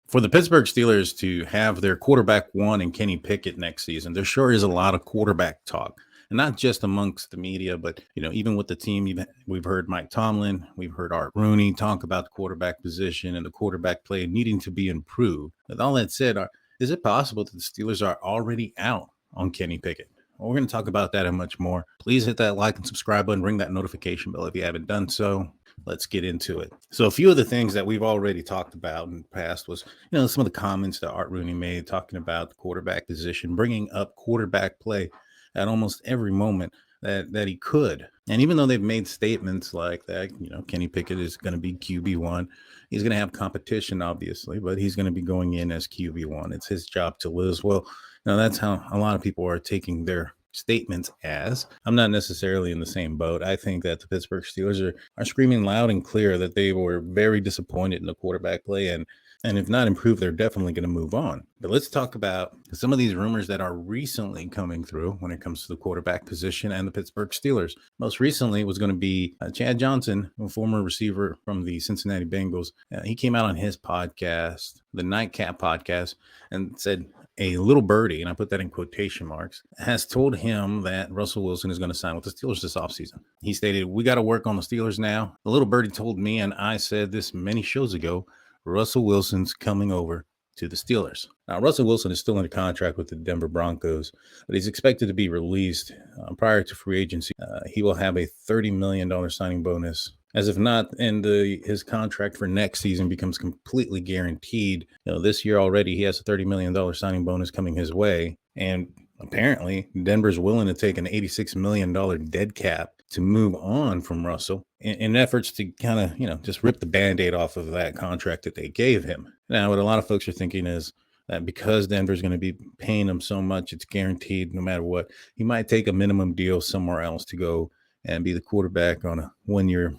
For the Pittsburgh Steelers to have their quarterback one and Kenny Pickett next season, there sure is a lot of quarterback talk. And not just amongst the media, but even with the team, we've heard Mike Tomlin, we've heard Art Rooney talk about the quarterback position and the quarterback play needing to be improved. With all that said, is it possible that the Steelers are already out on Kenny Pickett? Well, we're going to talk about that and much more. Please hit that like and subscribe button, ring that notification bell if you haven't done so. Let's get into it. So a few of the things that we've already talked about in the past was, some of the comments that Art Rooney made talking about the quarterback position, bringing up quarterback play at almost every moment that he could. And even though they've made statements like that, Kenny Pickett is going to be QB1. He's going to have competition, obviously, but he's going to be going in as QB1. It's his job to lose. Well, that's how a lot of people are taking their statements as. I'm not necessarily in the same boat. I think that the Pittsburgh Steelers are screaming loud and clear that they were very disappointed in the quarterback play, and if not improved, they're definitely going to move on. But let's talk about some of these rumors that are recently coming through when it comes to the quarterback position and the Pittsburgh Steelers. Most recently was going to be Chad Johnson, a former receiver from the Cincinnati Bengals. He came out on his podcast, the Nightcap podcast, and said, a little birdie, and I put that in quotation marks, has told him that Russell Wilson is going to sign with the Steelers this offseason. He stated, "We got to work on the Steelers now. The little birdie told me, and I said this many shows ago, Russell Wilson's coming over to the Steelers." Now, Russell Wilson is still under contract with the Denver Broncos, but he's expected to be released prior to free agency. He will have a $30 million signing bonus. As if not, and his contract for next season becomes completely guaranteed. This year already, he has a $30 million signing bonus coming his way. And apparently, Denver's willing to take an $86 million dead cap to move on from Russell in efforts to kind of, just rip the Band-Aid off of that contract that they gave him. Now, what a lot of folks are thinking is that because Denver's going to be paying him so much, it's guaranteed no matter what. He might take a minimum deal somewhere else to go and be the quarterback on a one-year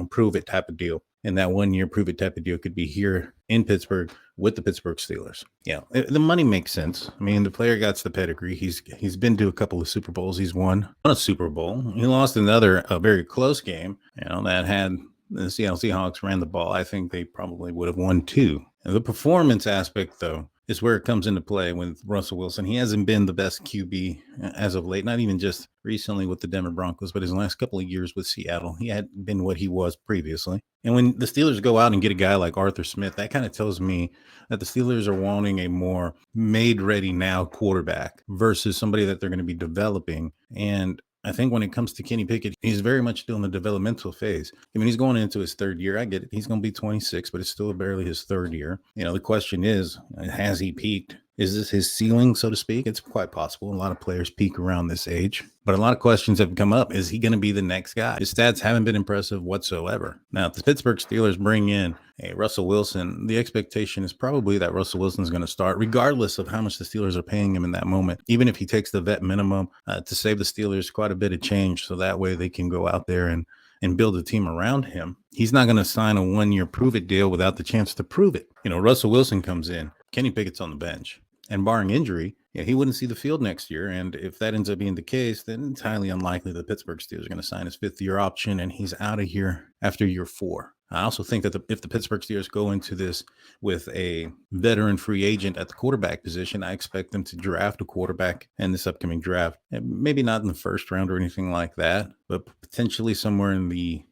prove it type of deal. And that 1 year prove it type of deal could be here in Pittsburgh with the Pittsburgh Steelers. The money makes sense. I mean, the player got the pedigree. He's been to a couple of Super Bowls. He's won a Super Bowl. He lost a very close game, that had the Seattle Seahawks ran the ball. I think they probably would have won too. And the performance aspect, though, is where it comes into play with Russell Wilson. He hasn't been the best QB as of late, not even just recently with the Denver Broncos, but his last couple of years with Seattle. He hadn't been what he was previously. And when the Steelers go out and get a guy like Arthur Smith, that kind of tells me that the Steelers are wanting a more made-ready now quarterback versus somebody that they're going to be developing. And I think when it comes to Kenny Pickett, he's very much still in the developmental phase. I mean, he's going into his third year. I get it. He's going to be 26, but it's still barely his third year. The question is, has he peaked? Is this his ceiling, so to speak? It's quite possible. A lot of players peak around this age. But a lot of questions have come up. Is he going to be the next guy? His stats haven't been impressive whatsoever. Now, if the Pittsburgh Steelers bring in a Russell Wilson, the expectation is probably that Russell Wilson is going to start, regardless of how much the Steelers are paying him in that moment. Even if he takes the vet minimum to save the Steelers quite a bit of change, so that way they can go out there and build a team around him. He's not going to sign a 1 year prove it deal without the chance to prove it. Russell Wilson comes in, Kenny Pickett's on the bench. And barring injury, he wouldn't see the field next year. And if that ends up being the case, then it's highly unlikely the Pittsburgh Steelers are going to sign his 5th-year option and he's out of here after year 4. I also think that if the Pittsburgh Steelers go into this with a veteran free agent at the quarterback position, I expect them to draft a quarterback in this upcoming draft. Maybe not in the first round or anything like that, but potentially somewhere in the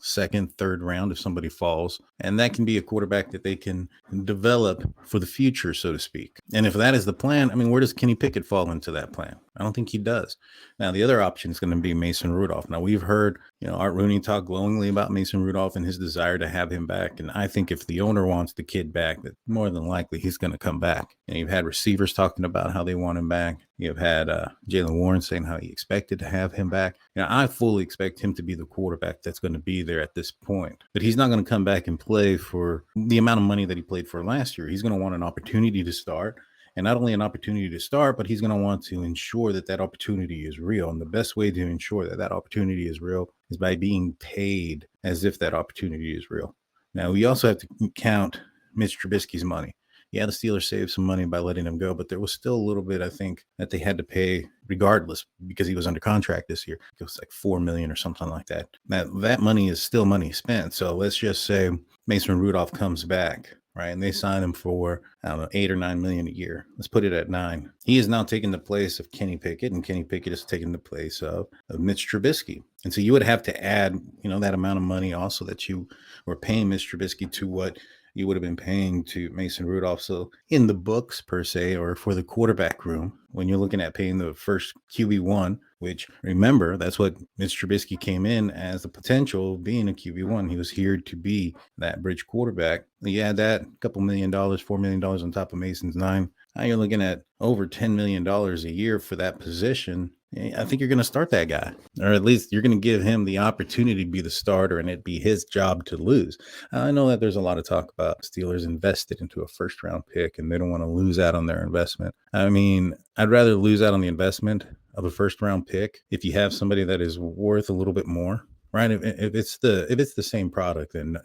second, third round if somebody falls. And that can be a quarterback that they can develop for the future, so to speak. And if that is the plan, I mean, where does Kenny Pickett fall into that plan? I don't think he does. Now, the other option is going to be Mason Rudolph. Now, we've heard, Art Rooney talk glowingly about Mason Rudolph and his desire to have him back. And I think if the owner wants the kid back, that more than likely he's going to come back. And you've had receivers talking about how they want him back. You've had Jaylen Warren saying how he expected to have him back. I fully expect him to be the quarterback that's going to be there at this point. But he's not going to come back and play for the amount of money that he played for last year. He's going to want an opportunity to start. And not only an opportunity to start, but he's going to want to ensure that that opportunity is real. And the best way to ensure that that opportunity is real is by being paid as if that opportunity is real. Now, we also have to count Mitch Trubisky's money. Yeah, the Steelers saved some money by letting him go, but there was still a little bit, I think, that they had to pay regardless because he was under contract this year. It was like $4 million or something like that. Now, that money is still money spent. So let's just say Mason Rudolph comes back. right? And they signed him for, I don't know, 8 or 9 million a year. Let's put it at 9. He is now taking the place of Kenny Pickett, and Kenny Pickett is taking the place of Mitch Trubisky. And so you would have to add, that amount of money also that you were paying Mitch Trubisky to what you would have been paying to Mason Rudolph. So in the books per se, or for the quarterback room, when you're looking at paying the first QB1, which remember, that's what Mitch Trubisky came in as the potential of being a QB1. He was here to be that bridge quarterback. You add that, a couple $1 million, $4 million on top of Mason's 9. Now you're looking at over $10 million a year for that position. I think you're going to start that guy, or at least you're going to give him the opportunity to be the starter, and it'd be his job to lose. I know that there's a lot of talk about Steelers invested into a first-round pick, and they don't want to lose out on their investment. I mean, I'd rather lose out on the investment of a first-round pick if you have somebody that is worth a little bit more. Right. If it's the same product, then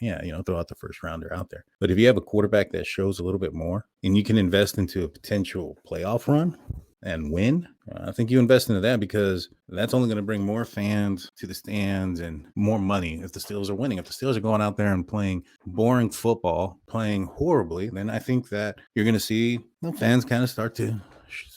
throw out the first rounder out there. But if you have a quarterback that shows a little bit more and you can invest into a potential playoff run and win, I think you invest into that, because that's only going to bring more fans to the stands and more money if the Steelers are winning. If the Steelers are going out there and playing boring football, playing horribly, then I think that you're going to see fans kind of start to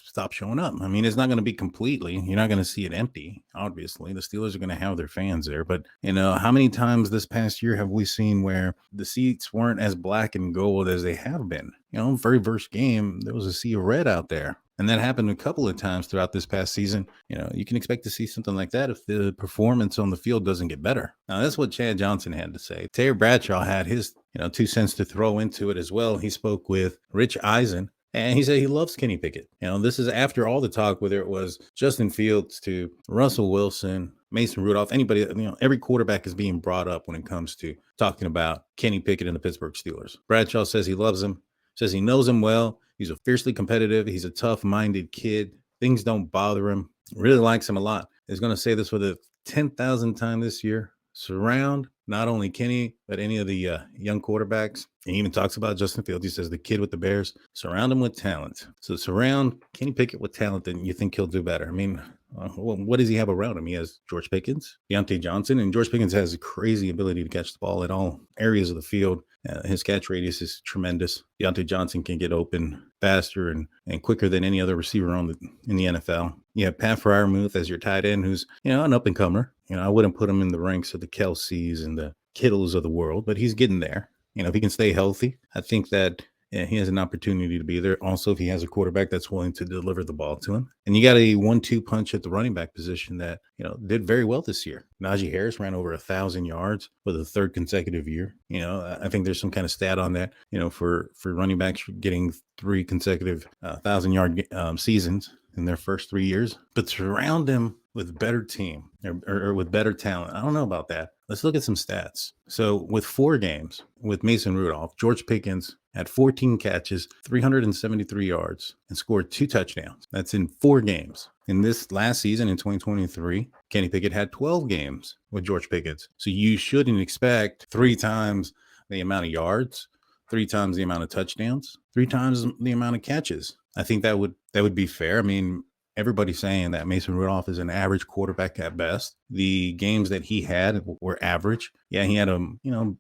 stop showing up. I mean, it's not going to be completely, you're not going to see it empty. Obviously, the Steelers are going to have their fans there, but how many times this past year have we seen where the seats weren't as black and gold as they have been? Very first game, there was a sea of red out there. And that happened a couple of times throughout this past season. You can expect to see something like that if the performance on the field doesn't get better. Now, that's what Chad Johnson had to say. Terry Bradshaw had his, 2 cents to throw into it as well. He spoke with Rich Eisen, and he said he loves Kenny Pickett. This is after all the talk, whether it was Justin Fields to Russell Wilson, Mason Rudolph, anybody, every quarterback is being brought up when it comes to talking about Kenny Pickett and the Pittsburgh Steelers. Bradshaw says he loves him, says he knows him well. He's a fiercely competitive. He's a tough-minded kid. Things don't bother him. Really likes him a lot. He's going to say this for the 10,000th time this year. Surround not only Kenny, but any of the young quarterbacks. And he even talks about Justin Fields. He says the kid with the Bears, surround him with talent. So surround Kenny Pickett with talent, and you think he'll do better. I mean, what does he have around him? He has George Pickens, Deontay Johnson, and George Pickens has a crazy ability to catch the ball at all areas of the field. His catch radius is tremendous. Deontay Johnson can get open faster and quicker than any other receiver in the NFL. You have Pat Freiermuth as your tight end, who's an up-and-comer. I wouldn't put him in the ranks of the Kelseys and the Kittles of the world, but he's getting there. If he can stay healthy, I think that he has an opportunity to be there. Also, if he has a quarterback that's willing to deliver the ball to him. And you got a 1-2 punch at the running back position that, did very well this year. Najee Harris ran over 1,000 yards for the third consecutive year. I think there's some kind of stat on that, for running backs getting 3 consecutive 1,000-yard seasons in their first 3 years. But surround them with better team or with better talent. I don't know about that. Let's look at some stats. So with 4 games with Mason Rudolph, George Pickens had 14 catches, 373 yards, and scored 2 touchdowns. That's in 4 games. In this last season, in 2023, Kenny Pickett had 12 games with George Pickens. So you shouldn't expect 3 times the amount of yards, 3 times the amount of touchdowns, 3 times the amount of catches. I think that would be fair. I mean, everybody's saying that Mason Rudolph is an average quarterback at best. The games that he had were average. Yeah, he had a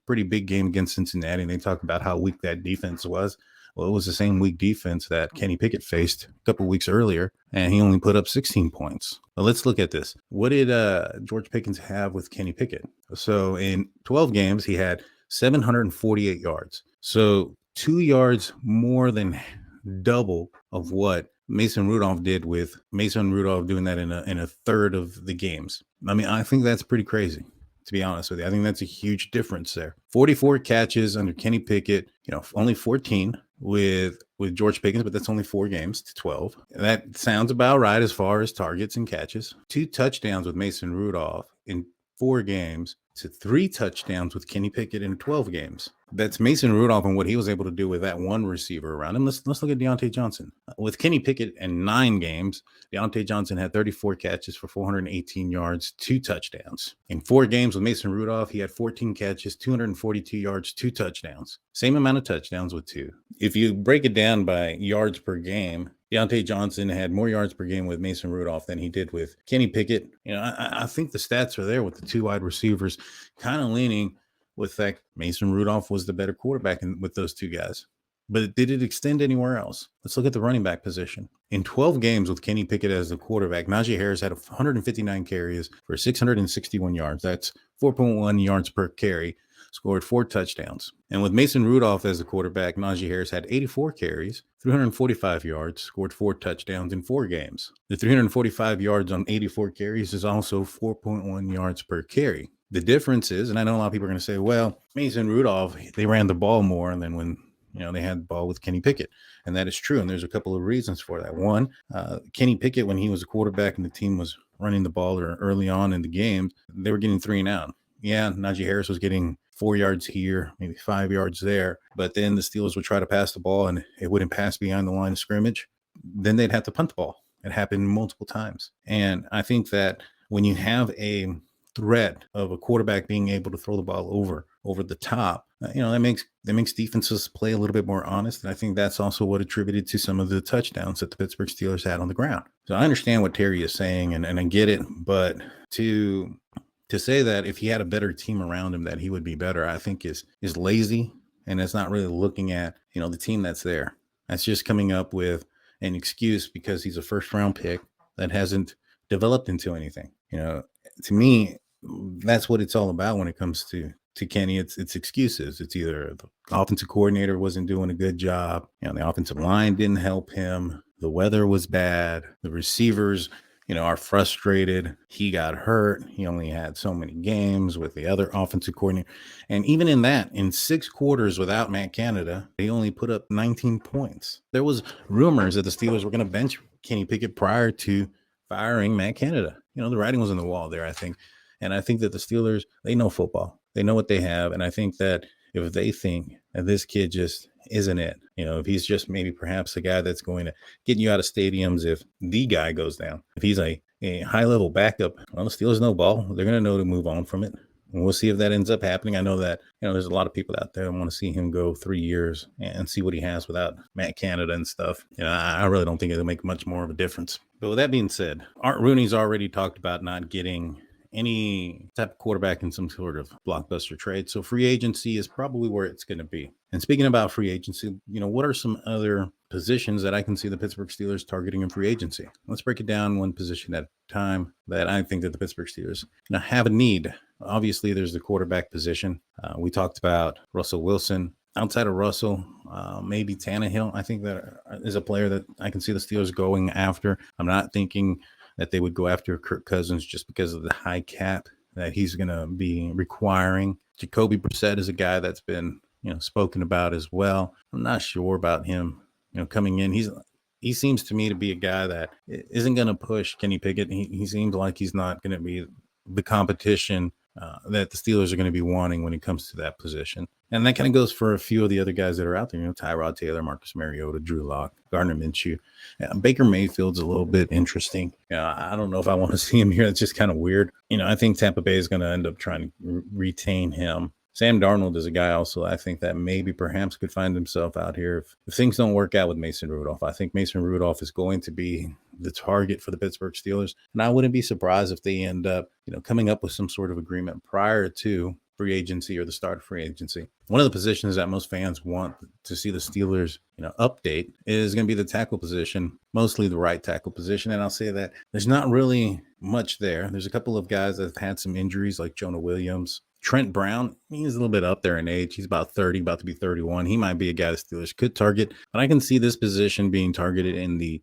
pretty big game against Cincinnati, and they talked about how weak that defense was. Well, it was the same weak defense that Kenny Pickett faced a couple weeks earlier, and he only put up 16 points. But let's look at this. What did George Pickens have with Kenny Pickett? So in 12 games, he had 748 yards. So 2 yards more than double of what Mason Rudolph did, with Mason Rudolph doing that in a third of the games. I mean, I think that's pretty crazy, to be honest with you. I think that's a huge difference there. 44 catches under Kenny Pickett, only 14 with George Pickens, but that's only 4 games to 12. That sounds about right as far as targets and catches. 2 touchdowns with Mason Rudolph in 4 games to 3 touchdowns with Kenny Pickett in 12 games. That's Mason Rudolph and what he was able to do with that one receiver around him. Let's look at Deontay Johnson. With Kenny Pickett in 9 games, Deontay Johnson had 34 catches for 418 yards, 2 touchdowns. In 4 games with Mason Rudolph, he had 14 catches, 242 yards, 2 touchdowns. Same amount of touchdowns with 2. If you break it down by yards per game, Deontay Johnson had more yards per game with Mason Rudolph than he did with Kenny Pickett. I think the stats are there with the 2 wide receivers kind of leaning with that Mason Rudolph was the better quarterback with those two guys. But did it extend anywhere else? Let's look at the running back position. In 12 games with Kenny Pickett as the quarterback, Najee Harris had 159 carries for 661 yards. That's 4.1 yards per carry, scored 4 touchdowns. And with Mason Rudolph as the quarterback, Najee Harris had 84 carries, 345 yards, scored 4 touchdowns in 4 games. The 345 yards on 84 carries is also 4.1 yards per carry. The difference is, and I know a lot of people are going to say, well, Mason Rudolph, they ran the ball more than when they had the ball with Kenny Pickett. And that is true. And there's a couple of reasons for that. One, Kenny Pickett, when he was a quarterback and the team was running the ball early on in the game, they were getting 3 and out. Yeah, Najee Harris was getting 4 yards here, maybe 5 yards there. But then the Steelers would try to pass the ball and it wouldn't pass beyond the line of scrimmage. Then they'd have to punt the ball. It happened multiple times. And I think that when you have a threat of a quarterback being able to throw the ball over the top, that makes defenses play a little bit more honest. And I think that's also what attributed to some of the touchdowns that the Pittsburgh Steelers had on the ground. So I understand what Terry is saying and I get it, but to say that if he had a better team around him that he would be better, I think is lazy, and it's not really looking at the team that's there. That's just coming up with an excuse because he's a first round pick that hasn't developed into anything. To me, that's what it's all about when it comes to Kenny. It's excuses. It's either the offensive coordinator wasn't doing a good job, the offensive line didn't help him, the weather was bad, the receivers are frustrated, he got hurt, he only had so many games with the other offensive coordinator. And even in 6 quarters without Matt Canada, he only put up 19 points. There was rumors that the Steelers were going to bench Kenny Pickett prior to firing Matt Canada. The writing was on the wall there, I think. And I think that the Steelers, they know football. They know what they have. And I think that if they think that this kid just isn't it, if he's just maybe perhaps a guy that's going to get you out of stadiums if the guy goes down, if he's a high-level backup, well, the Steelers know ball. They're going to know to move on from it. And we'll see if that ends up happening. I know that, there's a lot of people out there that want to see him go 3 years and see what he has without Matt Canada and stuff. I really don't think it'll make much more of a difference. But with that being said, Art Rooney's already talked about not getting any type of quarterback in some sort of blockbuster trade. So free agency is probably where it's going to be. And speaking about free agency, what are some other positions that I can see the Pittsburgh Steelers targeting in free agency? Let's break it down one position at a time that I think that the Pittsburgh Steelers have a need. Obviously, there's the quarterback position. We talked about Russell Wilson. Outside of Russell, maybe Tannehill, I think that is a player that I can see the Steelers going after. I'm not thinking that they would go after Kirk Cousins just because of the high cap that he's going to be requiring. Jacoby Brissett is a guy that's been, spoken about as well. I'm not sure about him, coming in. He seems to me to be a guy that isn't going to push Kenny Pickett. He seems like he's not going to be the competition that the Steelers are going to be wanting when it comes to that position. And that kind of goes for a few of the other guys that are out there, Tyrod Taylor, Marcus Mariota, Drew Lock, Gardner Minshew. Baker Mayfield's a little bit interesting. I don't know if I want to see him here. It's just kind of weird. I think Tampa Bay is going to end up trying to retain him. Sam Darnold is a guy also I think that maybe perhaps could find himself out here if things don't work out with Mason Rudolph. I think Mason Rudolph is going to be the target for the Pittsburgh Steelers. And I wouldn't be surprised if they end up, coming up with some sort of agreement prior to free agency or the start of free agency. One of the positions that most fans want to see the Steelers, update is going to be the tackle position, mostly the right tackle position. And I'll say that there's not really much there. There's a couple of guys that have had some injuries like Jonah Williams. Trent Brown, he's a little bit up there in age. He's about 30, about to be 31. He might be a guy the Steelers could target, but I can see this position being targeted in the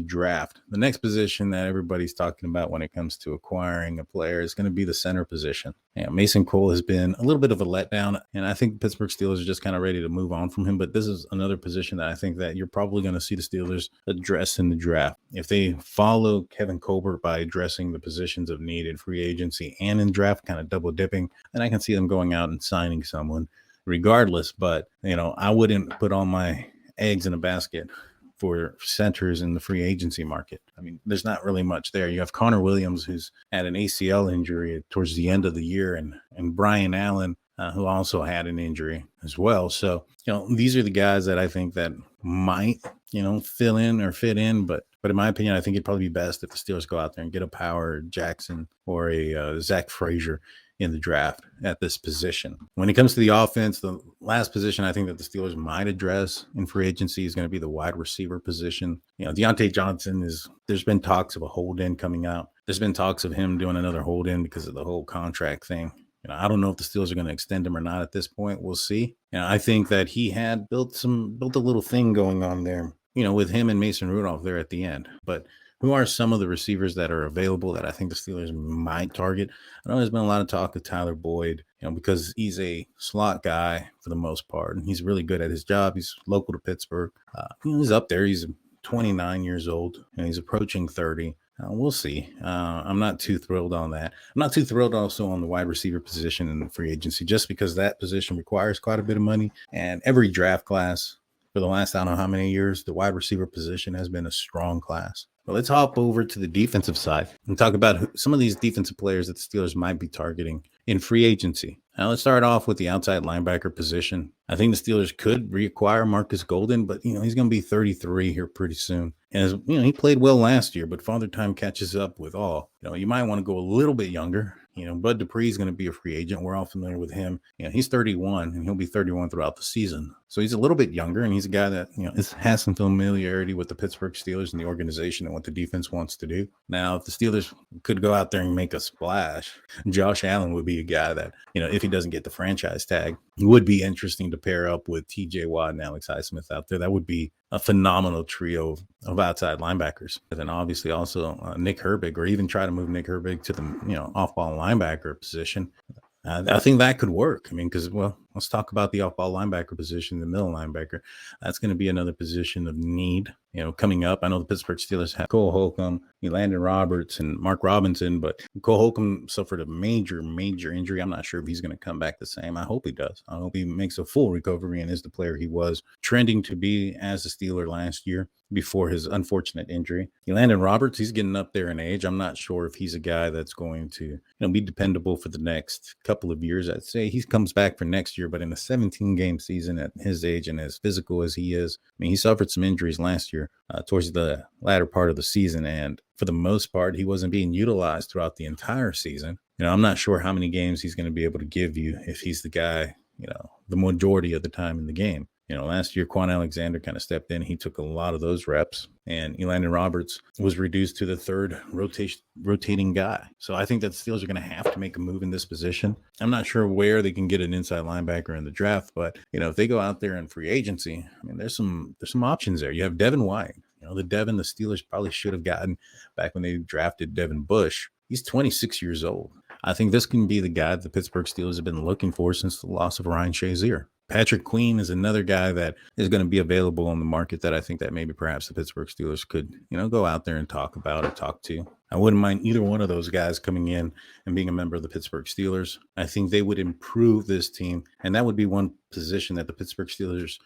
draft. The next position that everybody's talking about when it comes to acquiring a player is going to be the center position. Mason Cole has been a little bit of a letdown, and I think the Pittsburgh Steelers are just kind of ready to move on from him. But this is another position that I think that you're probably going to see the Steelers address in the draft. If they follow Kevin Colbert by addressing the positions of need in free agency and in draft, kind of double dipping, then I can see them going out and signing someone regardless. But, I wouldn't put all my eggs in a basket for centers in the free agency market. I mean, there's not really much there. You have Connor Williams, who's had an ACL injury towards the end of the year, and Brian Allen, who also had an injury as well. So, these are the guys that I think that might, fill in or fit in. But in my opinion, I think it'd probably be best if the Steelers go out there and get a Power Jackson or a Zach Frazier in the draft at this position. When it comes to the offense, the last position I think that the Steelers might address in free agency is going to be the wide receiver position. Deontay Johnson there's been talks of a hold-in coming out. There's been talks of him doing another hold-in because of the whole contract thing. I don't know if the Steelers are going to extend him or not at this point. We'll see. I think that he had built a little thing going on there, with him and Mason Rudolph there at the end. But who are some of the receivers that are available that I think the Steelers might target? I know there's been a lot of talk of Tyler Boyd, because he's a slot guy for the most part, and he's really good at his job. He's local to Pittsburgh. He's up there. He's 29 years old, and he's approaching 30. We'll see. I'm not too thrilled on that. I'm not too thrilled also on the wide receiver position in the free agency, just because that position requires quite a bit of money. And every draft class for the last, I don't know how many years, the wide receiver position has been a strong class. But let's hop over to the defensive side and talk about some of these defensive players that the Steelers might be targeting in free agency. Now, let's start off with the outside linebacker position. I think the Steelers could reacquire Marcus Golden, but, he's going to be 33 here pretty soon. And, he played well last year, but Father Time catches up with all. You might want to go a little bit younger. Bud Dupree is going to be a free agent. We're all familiar with him. He's 31, and he'll be 31 throughout the season. So he's a little bit younger, and he's a guy that, has some familiarity with the Pittsburgh Steelers and the organization and what the defense wants to do. Now, if the Steelers could go out there and make a splash, Josh Allen would be a guy that, if he doesn't get the franchise tag, would be interesting to pair up with TJ Watt and Alex Highsmith out there. That would be a phenomenal trio of outside linebackers. And then obviously also Nick Herbig, or even try to move Nick Herbig to the, off-ball linebacker position. I think that could work. Because, let's talk about the off-ball linebacker position, the middle linebacker. That's going to be another position of need, coming up. I know the Pittsburgh Steelers have Cole Holcomb, Landon Roberts, and Mark Robinson, but Cole Holcomb suffered a major injury. I'm not sure if he's going to come back the same. I hope he does. I hope he makes a full recovery and is the player he was trending to be as a Steeler last year before his unfortunate injury. Landon Roberts, he's getting up there in age. I'm not sure if he's a guy that's going to be dependable for the next couple of years. I'd say he comes back for next year, but in a 17-game season at his age and as physical as he is, he suffered some injuries last year towards the latter part of the season, and for the most part, he wasn't being utilized throughout the entire season. I'm not sure how many games he's going to be able to give you if he's the guy, the majority of the time in the game. Last year, Quan Alexander kind of stepped in. He took a lot of those reps, and Landon Roberts was reduced to the third rotating guy. So I think that the Steelers are going to have to make a move in this position. I'm not sure where they can get an inside linebacker in the draft, but, if they go out there in free agency, there's some options there. You have Devin White, the Devin the Steelers probably should have gotten back when they drafted Devin Bush. He's 26 years old. I think this can be the guy the Pittsburgh Steelers have been looking for since the loss of Ryan Shazier. Patrick Queen is another guy that is going to be available on the market that I think that maybe perhaps the Pittsburgh Steelers could, go out there and talk about or talk to. I wouldn't mind either one of those guys coming in and being a member of the Pittsburgh Steelers. I think they would improve this team, and that would be one position that the Pittsburgh Steelers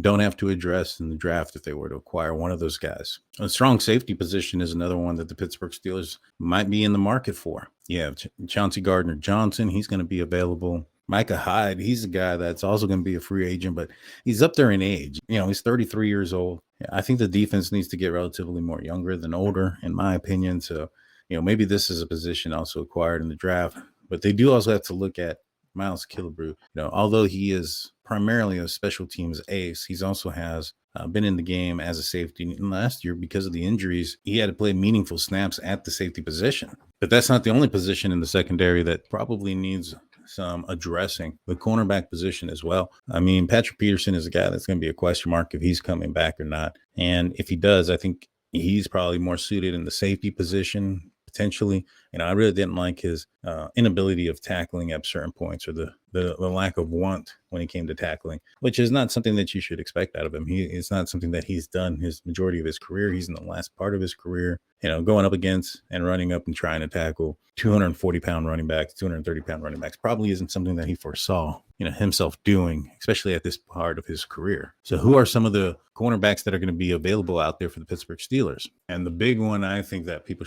don't have to address in the draft if they were to acquire one of those guys. A strong safety position is another one that the Pittsburgh Steelers might be in the market for. You have Chauncey Gardner-Johnson. He's going to be available. Micah Hyde, he's a guy that's also going to be a free agent, but he's up there in age. He's 33 years old. I think the defense needs to get relatively more younger than older, in my opinion. So, maybe this is a position also acquired in the draft. But they do also have to look at Miles Killebrew. Although he is primarily a special teams ace, he also has been in the game as a safety. And last year, because of the injuries, he had to play meaningful snaps at the safety position. But that's not the only position in the secondary that probably needs some addressing. The cornerback position as well. Patrick Peterson is a guy that's going to be a question mark if he's coming back or not. And if he does, I think he's probably more suited in the safety position, potentially. I really didn't like his inability of tackling at certain points, or the lack of want when he came to tackling, which is not something that you should expect out of him. It's not something that he's done his majority of his career. He's in the last part of his career, going up against and running up and trying to tackle 240-pound running backs, 230-pound running backs probably isn't something that he foresaw, himself doing, especially at this part of his career. So who are some of the cornerbacks that are going to be available out there for the Pittsburgh Steelers? And the big one I think that people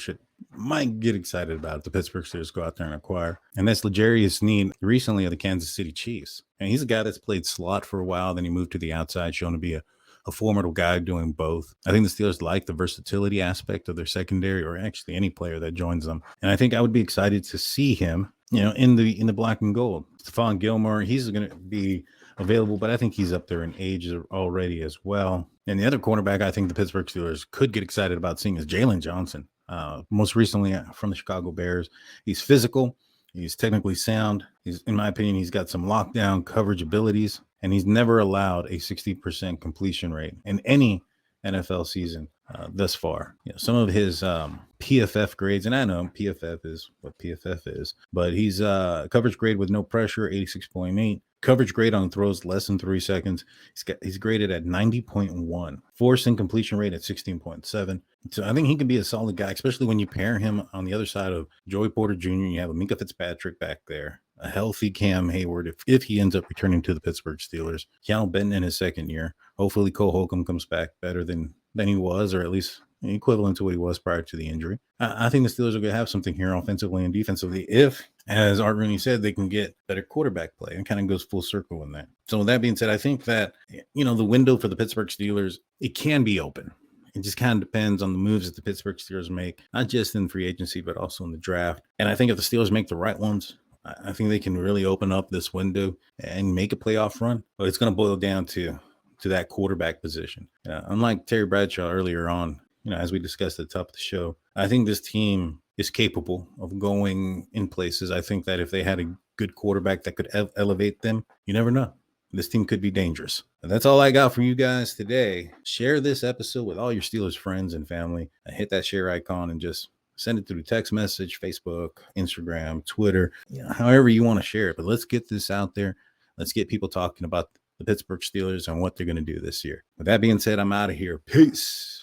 might get excited about, the Pittsburgh Steelers go out there and acquire, and that's L'Jarius Sneed, recently of the Kansas City Chiefs. And he's a guy that's played slot for a while, then he moved to the outside, shown to be a a formidable guy doing both. I think the Steelers like the versatility aspect of their secondary, or actually any player that joins them. And I think I would be excited to see him, in the black and gold. Stephon Gilmore, he's going to be available, but I think he's up there in age already as well. And the other cornerback I think the Pittsburgh Steelers could get excited about seeing is Jalen Johnson. Most recently from the Chicago Bears. He's physical. He's technically sound. In my opinion, he's got some lockdown coverage abilities, and he's never allowed a 60% completion rate in any NFL season thus far. Some of his PFF grades, and I know PFF is what PFF is, but he's coverage grade with no pressure, 86.8. Coverage grade on throws less than 3 seconds. He's graded at 90.1. Forced incompletion rate at 16.7. So I think he can be a solid guy, especially when you pair him on the other side of Joey Porter Jr. You have a Minkah Fitzpatrick back there, a healthy Cam Hayward if he ends up returning to the Pittsburgh Steelers. Cal Benton in his second year. Hopefully Cole Holcomb comes back better than he was, or at least equivalent to what he was prior to the injury. I think the Steelers are going to have something here offensively and defensively if, as Art Rooney said, they can get better quarterback play. And kind of goes full circle in that. So with that being said, I think that, the window for the Pittsburgh Steelers, it can be open. It just kind of depends on the moves that the Pittsburgh Steelers make, not just in free agency, but also in the draft. And I think if the Steelers make the right ones, I think they can really open up this window and make a playoff run. But it's going to boil down to that quarterback position. Unlike Terry Bradshaw earlier on, as we discussed at the top of the show, I think this team is capable of going in places. I think that if they had a good quarterback that could elevate them, you never know. This team could be dangerous. And that's all I got for you guys today. Share this episode with all your Steelers friends and family. And hit that share icon and just send it through text message, Facebook, Instagram, Twitter, however you want to share it. But let's get this out there. Let's get people talking about the Pittsburgh Steelers and what they're going to do this year. With that being said, I'm out of here. Peace.